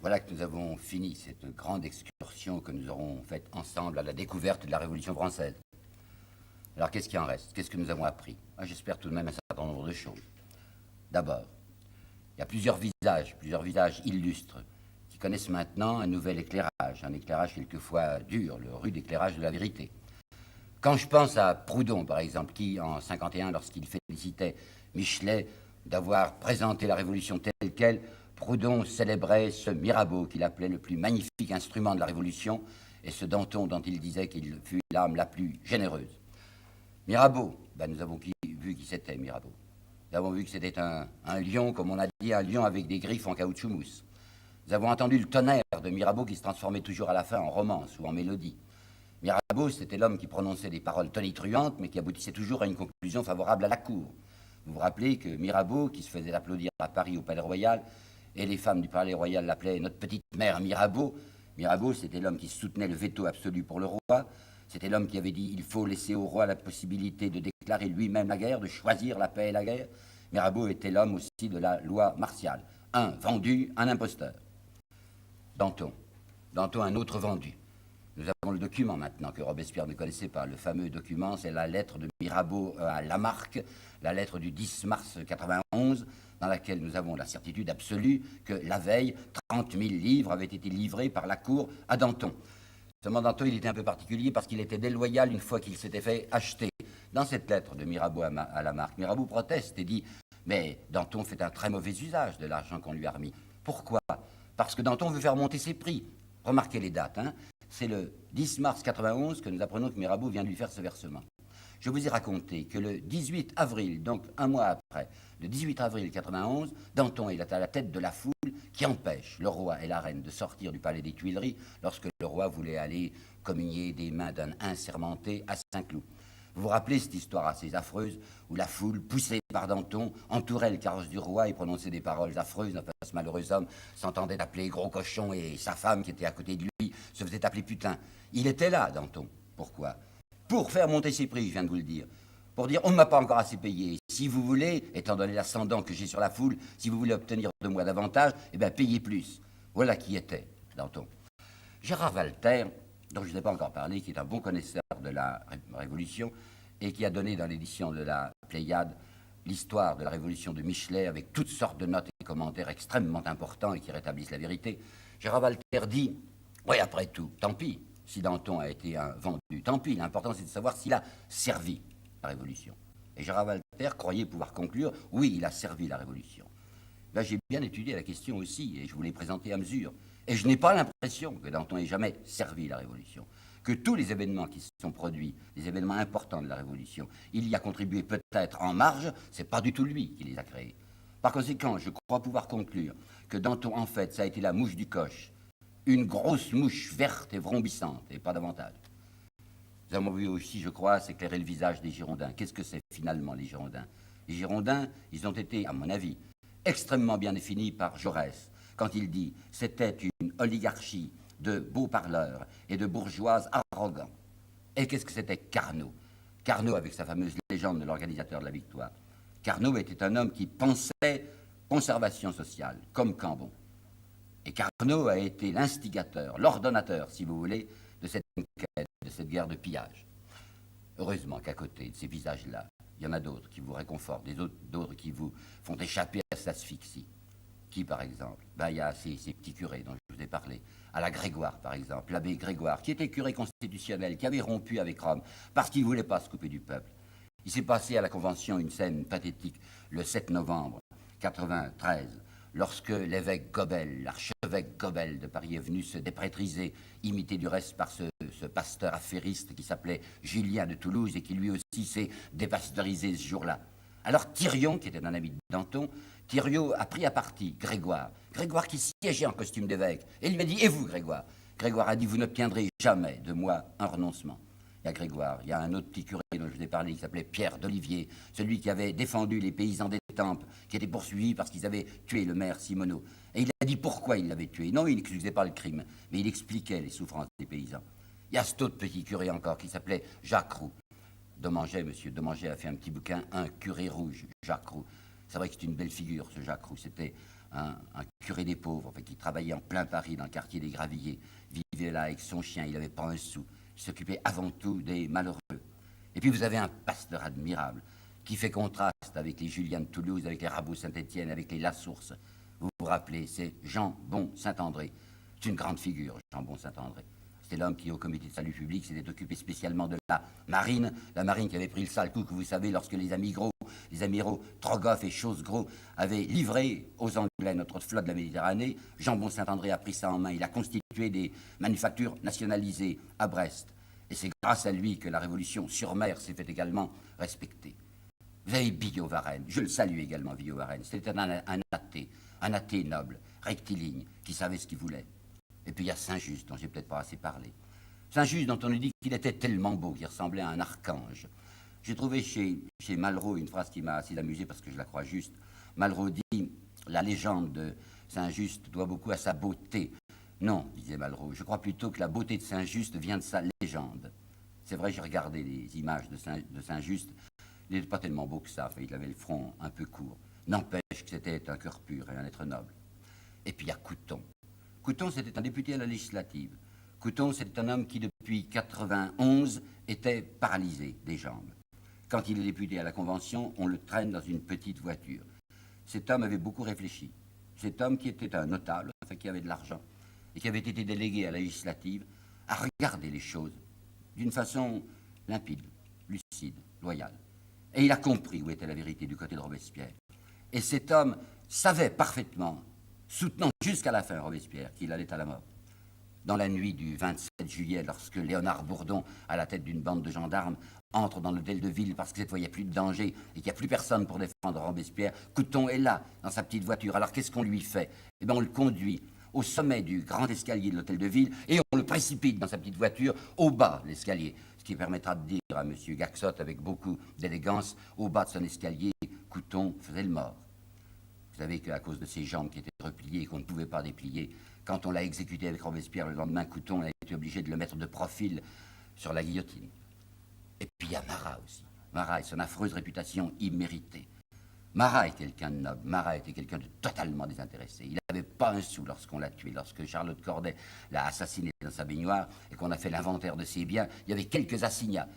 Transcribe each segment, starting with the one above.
Voilà que nous avons fini cette grande excursion que nous aurons faite ensemble à la découverte de la Révolution française. Alors qu'est-ce qui en reste? Qu'est-ce que nous avons appris? J'espère tout de même un certain nombre de choses. D'abord, il y a plusieurs visages illustres, qui connaissent maintenant un nouvel éclairage, un éclairage quelquefois dur, le rude éclairage de la vérité. Quand je pense à Proudhon, par exemple, qui, en 1951, lorsqu'il félicitait Michelet d'avoir présenté la Révolution telle qu'elle, Proudhon célébrait ce Mirabeau qu'il appelait le plus magnifique instrument de la Révolution et ce Danton dont il disait qu'il fut l'âme la plus généreuse. Mirabeau, nous avons vu qui c'était Mirabeau. Nous avons vu que c'était un lion, comme on a dit, un lion avec des griffes en caoutchouc mousse. Nous avons entendu le tonnerre de Mirabeau qui se transformait toujours à la fin en romance ou en mélodie. Mirabeau, c'était l'homme qui prononçait des paroles tonitruantes, mais qui aboutissait toujours à une conclusion favorable à la cour. Vous vous rappelez que Mirabeau, qui se faisait applaudir à Paris au Palais Royal, et les femmes du Palais Royal l'appelaient notre petite mère Mirabeau. Mirabeau, c'était l'homme qui soutenait le veto absolu pour le roi. C'était l'homme qui avait dit il faut laisser au roi la possibilité de déclarer lui-même la guerre, de choisir la paix et la guerre. Mirabeau était l'homme aussi de la loi martiale. Un vendu, un imposteur. Danton, un autre vendu. Nous avons le document maintenant que Robespierre ne connaissait pas. Le fameux document, c'est la lettre de Mirabeau à Lamarque, la lettre du 10 mars 91, dans laquelle nous avons la certitude absolue que la veille, 30 000 livres avaient été livrés par la cour à Danton. Seulement Danton, il était un peu particulier parce qu'il était déloyal une fois qu'il s'était fait acheter. Dans cette lettre de Mirabeau à Lamarque, Mirabeau proteste et dit « Mais Danton fait un très mauvais usage de l'argent qu'on lui a remis. Pourquoi? Parce que Danton veut faire monter ses prix. » Remarquez les dates, hein. C'est le 10 mars 91 que nous apprenons que Mirabeau vient de lui faire ce versement. Je vous ai raconté que le 18 avril, donc un mois après, le 18 avril 91, Danton est à la tête de la foule qui empêche le roi et la reine de sortir du palais des Tuileries lorsque le roi voulait aller communier des mains d'un insermenté à Saint-Cloud. Vous vous rappelez cette histoire assez affreuse où la foule, poussée par Danton, entourait le carrosse du roi et prononçait des paroles affreuses. Enfin, ce malheureux homme s'entendait appeler gros cochon et sa femme qui était à côté de lui se faisait appeler putain. Il était là, Danton. Pourquoi? Pour faire monter ses prix, je viens de vous le dire. Pour dire, on ne m'a pas encore assez payé. Si vous voulez, étant donné l'ascendant que j'ai sur la foule, si vous voulez obtenir de moi davantage, eh bien, payez plus. Voilà qui était Danton. Gérard Walter, dont je n'ai pas encore parlé, qui est un bon connaisseur de la Révolution et qui a donné dans l'édition de la Pléiade l'histoire de la Révolution de Michelet avec toutes sortes de notes et commentaires extrêmement importants et qui rétablissent la vérité. Gérard Walter dit, oui, après tout, tant pis si Danton a été un vendu, tant pis, l'important c'est de savoir s'il a servi la Révolution. Et Gérard Walter croyait pouvoir conclure, oui, il a servi la Révolution. Là, j'ai bien étudié la question aussi et je vous l'ai présentée à mesure. Et je n'ai pas l'impression que Danton ait jamais servi la Révolution. Que tous les événements qui se sont produits, les événements importants de la Révolution, il y a contribué peut-être en marge, c'est pas du tout lui qui les a créés. Par conséquent, je crois pouvoir conclure que Danton, en fait, ça a été la mouche du coche, une grosse mouche verte et vrombissante, et pas davantage. Nous avons vu aussi, je crois, s'éclairer le visage des Girondins. Qu'est-ce que c'est finalement, les Girondins? Les Girondins, ils ont été, à mon avis, extrêmement bien définis par Jaurès, quand il dit « c'était une oligarchie de beaux parleurs et de bourgeoises arrogants ». Et qu'est-ce que c'était Carnot? Carnot, avec sa fameuse légende de l'organisateur de la victoire. Carnot était un homme qui pensait conservation sociale, comme Cambon. Et Carnot a été l'instigateur, l'ordonnateur, si vous voulez, de cette conquête, de cette guerre de pillage. Heureusement qu'à côté de ces visages-là, il y en a d'autres qui vous réconfortent, d'autres qui vous font échapper à cette asphyxie. Qui, par exemple? Il y a ces petits curés dont je vous ai parlé. À la Grégoire, par exemple, l'abbé Grégoire, qui était curé constitutionnel, qui avait rompu avec Rome, parce qu'il ne voulait pas se couper du peuple. Il s'est passé à la Convention une scène pathétique, le 7 novembre 93, lorsque l'évêque Gobel, l'archevêque Gobel de Paris est venu se déprétriser, imité du reste par ce pasteur affairiste qui s'appelait Julien de Toulouse et qui lui aussi s'est dépasteurisé ce jour-là. Alors Thirion, qui était un ami de Danton, Thirion a pris à partie Grégoire qui siégeait en costume d'évêque, et il lui a dit « Et vous, Grégoire ?» Grégoire a dit « Vous n'obtiendrez jamais de moi un renoncement. » Il y a Grégoire, il y a un autre petit curé dont je vous ai parlé qui s'appelait Pierre d'Olivier, celui qui avait défendu les paysans d'Étampes, qui étaient poursuivis parce qu'ils avaient tué le maire Simoneau. Et il a dit pourquoi il l'avait tué. Non, il n'excusait pas le crime, mais il expliquait les souffrances des paysans. Il y a cet autre petit curé encore qui s'appelait Jacques Roux. Monsieur Domanget a fait un petit bouquin, Un curé rouge, Jacques Roux. C'est vrai que c'est une belle figure, ce Jacques Roux. C'était un curé des pauvres, enfin, qui travaillait en plein Paris, dans le quartier des Gravilliers, vivait là avec son chien, il n'avait pas un sou, il s'occupait avant tout des malheureux. Et puis vous avez un pasteur admirable, qui fait contraste avec les Juliens de Toulouse, avec les Rabault Saint-Étienne, avec les Lassources. Vous vous rappelez, c'est Jean Bon Saint-André. C'est une grande figure, Jean Bon Saint-André. C'était l'homme qui, au comité de salut public, s'était occupé spécialement de la marine qui avait pris le sale coup que vous savez lorsque les amiraux Trogoff et Chosgros avaient livré aux Anglais notre flotte de la Méditerranée. Jean Bon Saint-André a pris ça en main. Il a constitué des manufactures nationalisées à Brest. Et c'est grâce à lui que la révolution sur mer s'est fait également respecter. Vous avez Billaud-Varenne, je le salue également, Billaud-Varenne. C'était un athée noble, rectiligne, qui savait ce qu'il voulait. Et puis il y a Saint-Just, dont j'ai peut-être pas assez parlé. Saint-Just, dont on nous dit qu'il était tellement beau, qu'il ressemblait à un archange. J'ai trouvé chez Malraux une phrase qui m'a assez amusé parce que je la crois juste. Malraux dit « La légende de Saint-Just doit beaucoup à sa beauté. » Non, disait Malraux, je crois plutôt que la beauté de Saint-Just vient de sa légende. C'est vrai, j'ai regardé les images de Saint-Just. Il n'était pas tellement beau que ça, il avait le front un peu court. N'empêche que c'était un cœur pur et un être noble. Et puis il y a Couthon. Couthon, c'était un député à la législative. Couthon, c'était un homme qui, depuis 91, était paralysé des jambes. Quand il est député à la Convention, on le traîne dans une petite voiture. Cet homme avait beaucoup réfléchi. Cet homme qui était un notable, qui avait de l'argent, et qui avait été délégué à la législative, a regardé les choses d'une façon limpide, lucide, loyale. Et il a compris où était la vérité du côté de Robespierre. Et cet homme savait parfaitement, soutenant jusqu'à la fin Robespierre, qu'il allait à la mort. Dans la nuit du 27 juillet, lorsque Léonard Bourdon, à la tête d'une bande de gendarmes, entre dans l'hôtel de ville parce que cette fois il n'y a plus de danger et qu'il n'y a plus personne pour défendre Robespierre, Couthon est là, dans sa petite voiture. Alors qu'est-ce qu'on lui fait? Eh bien, on le conduit au sommet du grand escalier de l'hôtel de ville et on le précipite dans sa petite voiture au bas de l'escalier. Ce qui permettra de dire à M. Gaxotte avec beaucoup d'élégance, au bas de son escalier, Couthon faisait le mort. Vous savez qu'à cause de ses jambes qui étaient repliées et qu'on ne pouvait pas déplier, quand on l'a exécuté avec Robespierre le lendemain, Couthon a été obligé de le mettre de profil sur la guillotine. Et puis il y a Marat aussi. Marat et son affreuse réputation imméritée. Marat était quelqu'un de noble, Marat était quelqu'un de totalement désintéressé. Il n'avait pas un sou lorsqu'on l'a tué, lorsque Charlotte Corday l'a assassiné dans sa baignoire et qu'on a fait l'inventaire de ses biens, il y avait quelques assignats.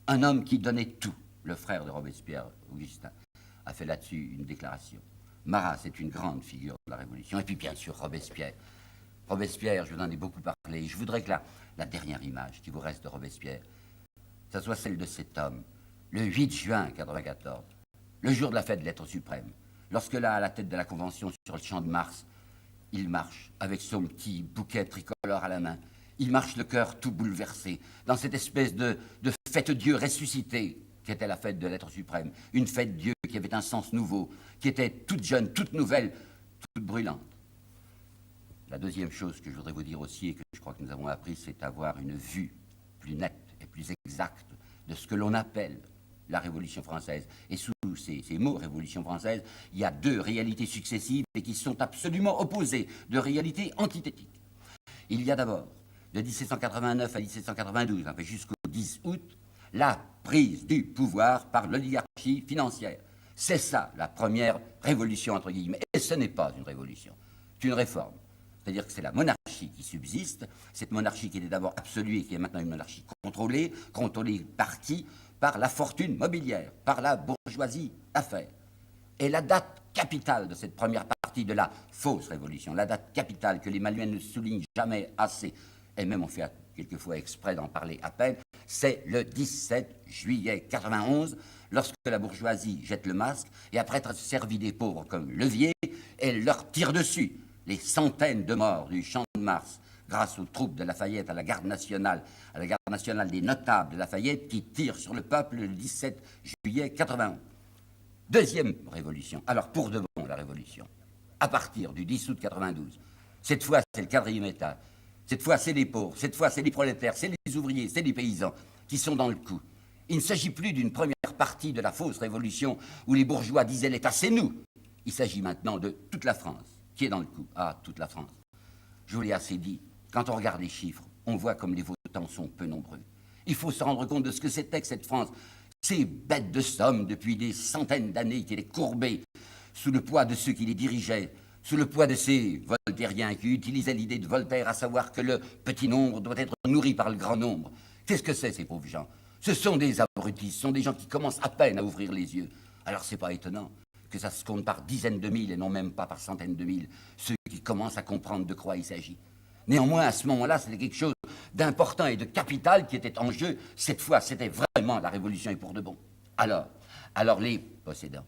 Un homme qui donnait tout, le frère de Robespierre, Augustin, a fait là-dessus une déclaration. Marat, c'est une grande figure de la Révolution. Et puis bien sûr, Robespierre. Robespierre, je vous en ai beaucoup parlé. Je voudrais que la dernière image qui vous reste de Robespierre, ça soit celle de cet homme, le 8 juin 1994. Le jour de la fête de l'être suprême, lorsque là, à la tête de la Convention sur le champ de Mars, il marche avec son petit bouquet tricolore à la main. Il marche le cœur tout bouleversé, dans cette espèce de fête Dieu ressuscité qui était la fête de l'être suprême. Une fête Dieu qui avait un sens nouveau, qui était toute jeune, toute nouvelle, toute brûlante. La deuxième chose que je voudrais vous dire aussi, et que je crois que nous avons appris, c'est avoir une vue plus nette et plus exacte de ce que l'on appelle la Révolution française. Et sous ces mots, Révolution française, il y a deux réalités successives et qui sont absolument opposées, deux réalités antithétiques. Il y a d'abord, de 1789 à 1792, enfin jusqu'au 10 août, la prise du pouvoir par l'oligarchie financière. C'est ça, la première révolution, entre guillemets. Et ce n'est pas une révolution, c'est une réforme. C'est-à-dire que c'est la monarchie qui subsiste, cette monarchie qui était d'abord absolue et qui est maintenant une monarchie contrôlée par qui? Par la fortune mobilière, par la bourgeoisie d'affaires. Et la date capitale de cette première partie de la fausse révolution, la date capitale que les Malouins ne soulignent jamais assez, et même on fait quelquefois exprès d'en parler à peine, c'est le 17 juillet 91, lorsque la bourgeoisie jette le masque, et après être servi des pauvres comme levier, elle leur tire dessus. Les centaines de morts du champ de Mars, grâce aux troupes de Lafayette, à la garde nationale des notables de Lafayette, qui tirent sur le peuple le 17 juillet 91. Deuxième révolution. Alors, pour de bon, la révolution. À partir du 10 août 92. Cette fois, c'est le quatrième état. Cette fois, c'est les pauvres. Cette fois, c'est les prolétaires, c'est les ouvriers, c'est les paysans qui sont dans le coup. Il ne s'agit plus d'une première partie de la fausse révolution où les bourgeois disaient l'État, c'est nous. Il s'agit maintenant de toute la France qui est dans le coup. Ah, toute la France. Je vous l'ai assez dit. Quand on regarde les chiffres, on voit comme les votants sont peu nombreux. Il faut se rendre compte de ce que c'était que cette France. Ces bêtes de somme, depuis des centaines d'années, qui étaient courbées sous le poids de ceux qui les dirigeaient, sous le poids de ces voltairiens qui utilisaient l'idée de Voltaire, à savoir que le petit nombre doit être nourri par le grand nombre. Qu'est-ce que c'est, ces pauvres gens? Ce sont des abrutis, ce sont des gens qui commencent à peine à ouvrir les yeux. Alors c'est pas étonnant que ça se compte par dizaines de mille et non même pas par centaines de mille, ceux qui commencent à comprendre de quoi il s'agit. Néanmoins, à ce moment-là, c'était quelque chose d'important et de capital qui était en jeu. Cette fois, c'était vraiment la révolution et pour de bon. Alors les possédants,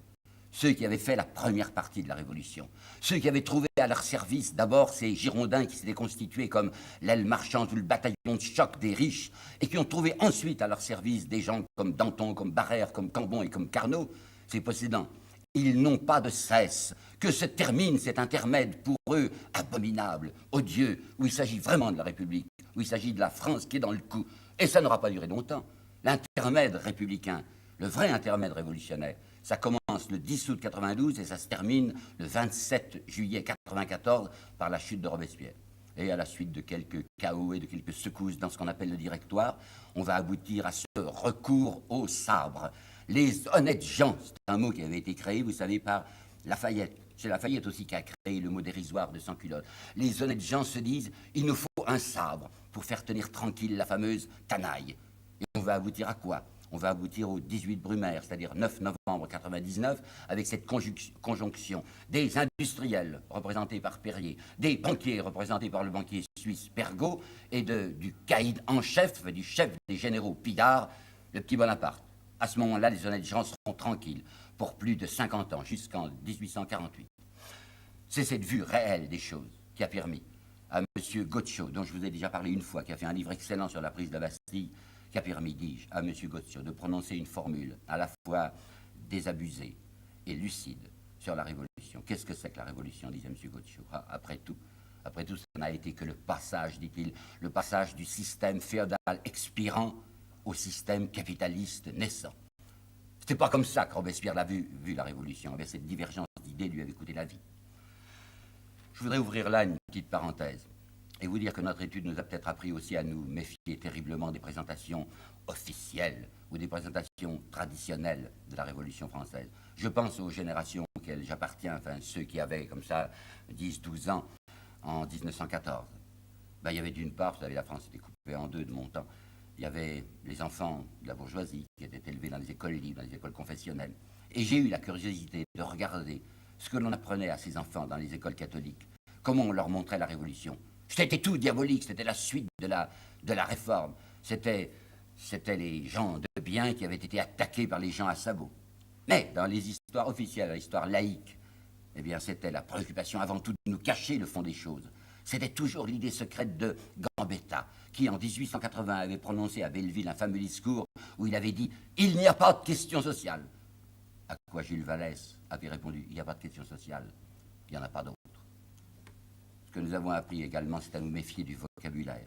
ceux qui avaient fait la première partie de la Révolution, ceux qui avaient trouvé à leur service d'abord ces Girondins qui s'étaient constitués comme l'aile marchande ou le bataillon de choc des riches, et qui ont trouvé ensuite à leur service des gens comme Danton, comme Barrère, comme Cambon et comme Carnot, ces possédants, ils n'ont pas de cesse que se termine cet intermède pour eux abominable, odieux, où il s'agit vraiment de la République, où il s'agit de la France qui est dans le coup. Et ça n'aura pas duré longtemps. L'intermède républicain, le vrai intermède révolutionnaire, ça commence le 10 août 92 et ça se termine le 27 juillet 94 par la chute de Robespierre. Et à la suite de quelques chaos et de quelques secousses dans ce qu'on appelle le directoire, on va aboutir à ce recours au sabre. Les honnêtes gens, c'est un mot qui avait été créé, vous savez, par Lafayette. C'est Lafayette aussi qui a créé le mot dérisoire de sans-culotte. Les honnêtes gens se disent, il nous faut un sabre pour faire tenir tranquille la fameuse canaille. Et on va aboutir à quoi? On va aboutir au 18 Brumaire, c'est-à-dire 9 novembre 99, avec cette conjonction des industriels représentés par Perrier, des banquiers représentés par le banquier suisse Pergaud, et du caïd en chef, du chef des généraux Pidard, le petit Bonaparte. À ce moment-là, les honnêtes gens seront tranquilles pour plus de 50 ans, jusqu'en 1848. C'est cette vue réelle des choses qui a permis à M. Gotcho, dont je vous ai déjà parlé une fois, qui a fait un livre excellent sur la prise de la Bastille, qui a permis, dis-je, à M. Gotcho de prononcer une formule à la fois désabusée et lucide sur la Révolution. Qu'est-ce que c'est que la Révolution, disait M. Gotcho? Après tout, ça n'a été que le passage, dit-il, le passage du système féodal expirant au système capitaliste naissant. C'était pas comme ça que Robespierre l'a vu la Révolution, avec cette divergence d'idées lui avait coûté la vie. Je voudrais ouvrir là une petite parenthèse et vous dire que notre étude nous a peut-être appris aussi à nous méfier terriblement des présentations officielles ou des présentations traditionnelles de la Révolution française. Je pense aux générations auxquelles j'appartiens, enfin ceux qui avaient comme ça 10-12 ans en 1914. Il y avait d'une part, vous savez, la France était coupée en deux de mon temps. Il y avait les enfants de la bourgeoisie qui étaient élevés dans les écoles libres, dans les écoles confessionnelles. Et j'ai eu la curiosité de regarder ce que l'on apprenait à ces enfants dans les écoles catholiques, comment on leur montrait la Révolution. C'était tout diabolique, c'était la suite de la réforme. C'était les gens de bien qui avaient été attaqués par les gens à sabots. Mais dans les histoires officielles, l'histoire laïque, eh bien c'était la préoccupation avant tout de nous cacher le fond des choses. C'était toujours l'idée secrète de Gambetta, qui en 1880 avait prononcé à Belleville un fameux discours où il avait dit « Il n'y a pas de question sociale ». À quoi Jules Vallès avait répondu « Il n'y a pas de question sociale, il n'y en a pas d'autre ». Ce que nous avons appris également, c'est à nous méfier du vocabulaire.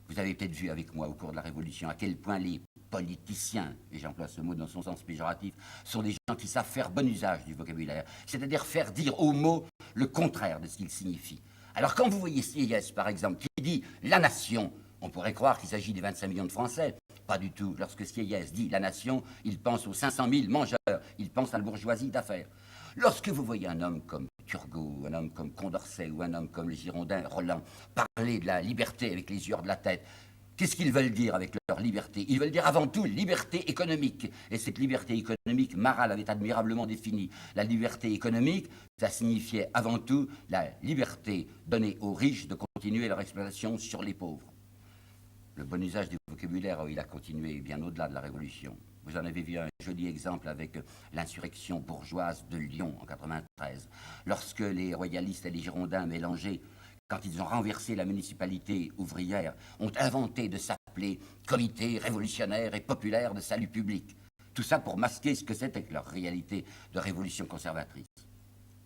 Vous avez peut-être vu avec moi au cours de la Révolution à quel point les politiciens, et j'emploie ce mot dans son sens péjoratif, sont des gens qui savent faire bon usage du vocabulaire, c'est-à-dire faire dire aux mots le contraire de ce qu'il signifie. Alors quand vous voyez Sieyès, par exemple, qui dit « la nation », on pourrait croire qu'il s'agit des 25 millions de Français. Pas du tout. Lorsque Sieyès dit « la nation », il pense aux 500 000 mangeurs, il pense à la bourgeoisie d'affaires. Lorsque vous voyez un homme comme Turgot, un homme comme Condorcet ou un homme comme le Girondin Roland parler de la liberté avec les yeux de la tête, qu'est-ce qu'ils veulent dire avec leur liberté? Ils veulent dire avant tout liberté économique. Et cette liberté économique, Marat l'avait admirablement définie. La liberté économique, ça signifiait avant tout la liberté donnée aux riches de continuer leur exploitation sur les pauvres. Le bon usage du vocabulaire, il a continué bien au-delà de la Révolution. Vous en avez vu un joli exemple avec l'insurrection bourgeoise de Lyon en 93, lorsque les royalistes et les girondins mélangés, quand ils ont renversé la municipalité ouvrière, ont inventé de s'appeler Comité révolutionnaire et populaire de salut public. Tout ça pour masquer ce que c'était que leur réalité de révolution conservatrice.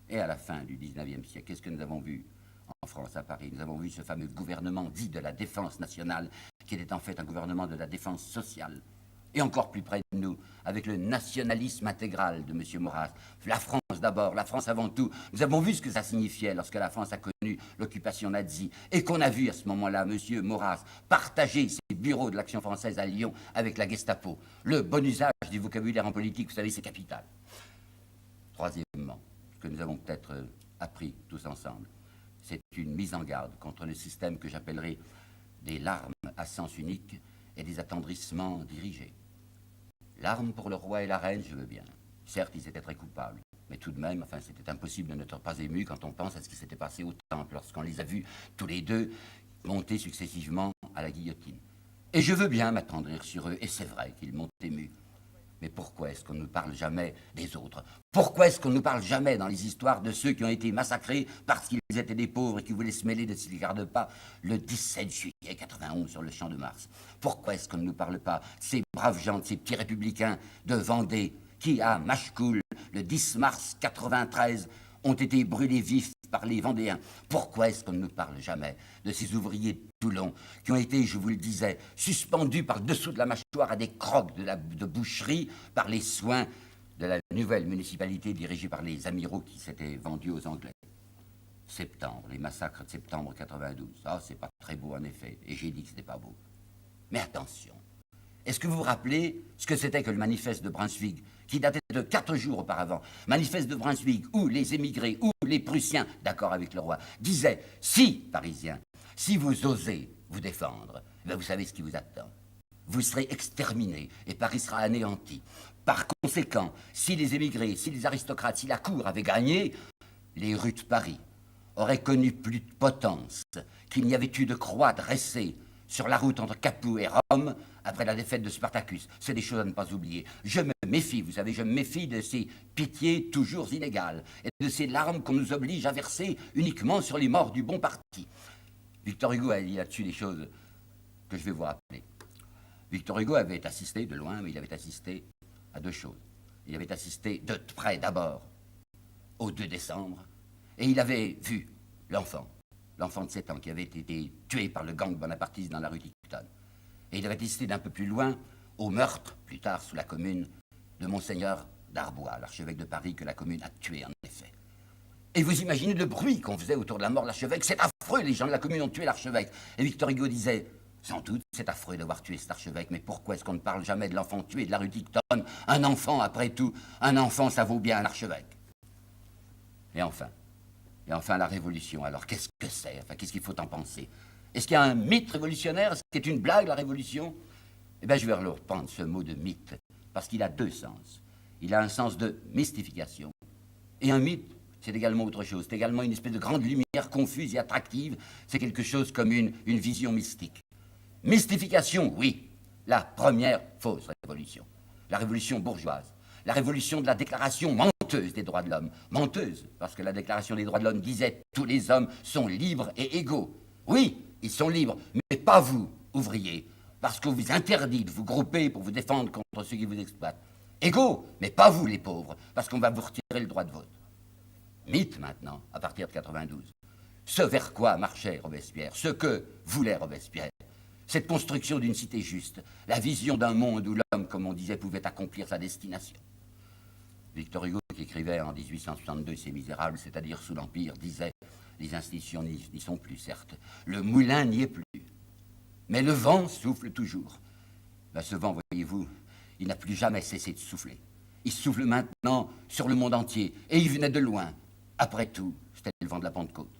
Et à la fin du 19e siècle, qu'est-ce que nous avons vu en France, à Paris? Nous avons vu ce fameux gouvernement dit de la défense nationale, qui était en fait un gouvernement de la défense sociale. Et encore plus près de nous, avec le nationalisme intégral de M. Maurras. La France d'abord, la France avant tout. Nous avons vu ce que ça signifiait lorsque la France a connu l'occupation nazie et qu'on a vu à ce moment-là M. Maurras partager ses bureaux de l'Action française à Lyon avec la Gestapo. Le bon usage du vocabulaire en politique, vous savez, c'est capital. Troisièmement, ce que nous avons peut-être appris tous ensemble. C'est une mise en garde contre le système que j'appellerais des larmes à sens unique et des attendrissements dirigés. Larmes pour le roi et la reine, je veux bien. Certes, ils étaient très coupables, mais tout de même, enfin, c'était impossible de n'être pas ému quand on pense à ce qui s'était passé au Temple, lorsqu'on les a vus tous les deux monter successivement à la guillotine. Et je veux bien m'attendrir sur eux, et c'est vrai qu'ils m'ont ému. Mais pourquoi est-ce qu'on ne nous parle jamais des autres? Pourquoi est-ce qu'on ne nous parle jamais dans les histoires de ceux qui ont été massacrés parce qu'ils étaient des pauvres et qui voulaient se mêler de ces garde-pas le 17 juillet 91 sur le champ de Mars? Pourquoi est-ce qu'on ne nous parle pas de ces braves gens, de ces petits républicains de Vendée qui, à Machecoul, le 10 mars 93, ont été brûlés vifs par les Vendéens? Pourquoi est-ce qu'on ne nous parle jamais de ces ouvriers de Toulon qui ont été, je vous le disais, suspendus par le dessous de la mâchoire à des crocs de boucherie par les soins de la nouvelle municipalité dirigée par les amiraux qui s'étaient vendus aux Anglais? Septembre, les massacres de septembre 92, ça c'est pas très beau en effet, et j'ai dit que c'était pas beau. Mais attention, est-ce que vous vous rappelez ce que c'était que le manifeste de Brunswick, qui datait de 4 jours auparavant, manifeste de Brunswick, où les émigrés, où les Prussiens, d'accord avec le roi, disaient « Si, Parisiens, si vous osez vous défendre, ben vous savez ce qui vous attend. Vous serez exterminés et Paris sera anéanti. Par conséquent, si les émigrés, si les aristocrates, si la cour avait gagné, les rues de Paris auraient connu plus de potence qu'il n'y avait eu de croix dressée sur la route entre Capoue et Rome après la défaite de Spartacus. C'est des choses à ne pas oublier. Je me méfie, vous savez, je me méfie de ces pitiés toujours inégales et de ces larmes qu'on nous oblige à verser uniquement sur les morts du bon parti. Victor Hugo a dit là-dessus des choses que je vais vous rappeler. Victor Hugo avait assisté de loin, mais il avait assisté à 2 choses. Il avait assisté de près d'abord au 2 décembre, et il avait vu l'enfant de 7 ans qui avait été tué par le gang bonapartiste dans la rue Tiquetonne. Et il avait assisté d'un peu plus loin au meurtre, plus tard sous la commune, de Monseigneur d'Arbois, l'archevêque de Paris que la commune a tué en effet. Et vous imaginez le bruit qu'on faisait autour de la mort de l'archevêque. C'est affreux, les gens de la commune ont tué l'archevêque. Et Victor Hugo disait, sans doute, c'est affreux d'avoir tué cet archevêque, mais pourquoi est-ce qu'on ne parle jamais de l'enfant tué de la rue Tiquetonne? Un enfant, après tout, un enfant, ça vaut bien un archevêque. Et enfin, la révolution. Alors, qu'est-ce que c'est? Enfin, qu'est-ce qu'il faut en penser? Est-ce qu'il y a un mythe révolutionnaire? Est-ce que c'est une blague, la révolution? Eh bien, je vais reprendre ce mot de mythe, parce qu'il a 2 sens. Il a un sens de mystification. Et un mythe, c'est également autre chose. C'est également une espèce de grande lumière confuse et attractive. C'est quelque chose comme une vision mystique. Mystification, oui. La première fausse révolution. La révolution bourgeoise. La révolution de la déclaration menteuse des droits de l'homme. Menteuse, parce que la déclaration des droits de l'homme disait « tous les hommes sont libres et égaux ». Oui, ils sont libres, mais pas vous, ouvriers, parce qu'on vous interdit de vous grouper pour vous défendre contre ceux qui vous exploitent. Égaux, mais pas vous, les pauvres, parce qu'on va vous retirer le droit de vote. Mythe, maintenant, à partir de 92. Ce vers quoi marchait Robespierre, ce que voulait Robespierre. Cette construction d'une cité juste, la vision d'un monde où l'homme, comme on disait, pouvait accomplir sa destination. Victor Hugo, qui écrivait en 1862 Ces Misérables, c'est-à-dire sous l'Empire, disait « Les institutions n'y sont plus, certes. Le moulin n'y est plus. Mais le vent souffle toujours. » Ben, ce vent, voyez-vous, il n'a plus jamais cessé de souffler. Il souffle maintenant sur le monde entier, et il venait de loin. Après tout, c'était le vent de la Pentecôte.